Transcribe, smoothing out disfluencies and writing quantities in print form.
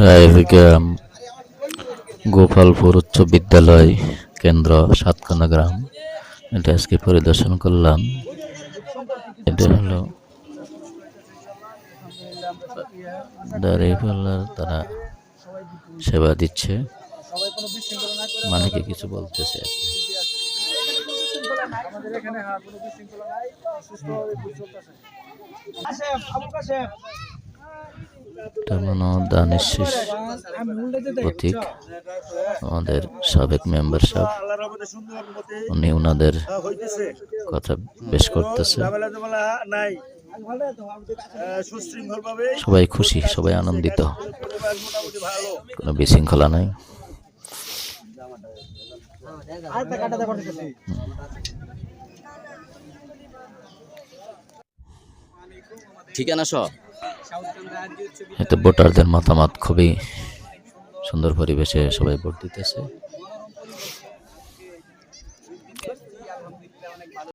রায়গ্রাম গোপালপুর উচ্চ বিদ্যালয় কেন্দ্র সাতকানা গ্রাম, এটা আজকে পরিদর্শন করলাম। এটা হলো দাঁড়িপাল্লার, তারা সেবা দিচ্ছে, মানে কি কিছু বলতেছে আর কি। এটা মনে দানের শেষ প্রতীক। আমাদের সাবেক মেম্বার সাহেব, উনি ওনাদের কথা বেশ করতেছে। সবাই খুশি, সবাই আনন্দিত, কোনো বিশৃঙ্খলা নাই। ঠিকানা সহ এতে ভোটারদের মতামত খুবই সুন্দর পরিবেশে সবাই ভোট দিতেছে।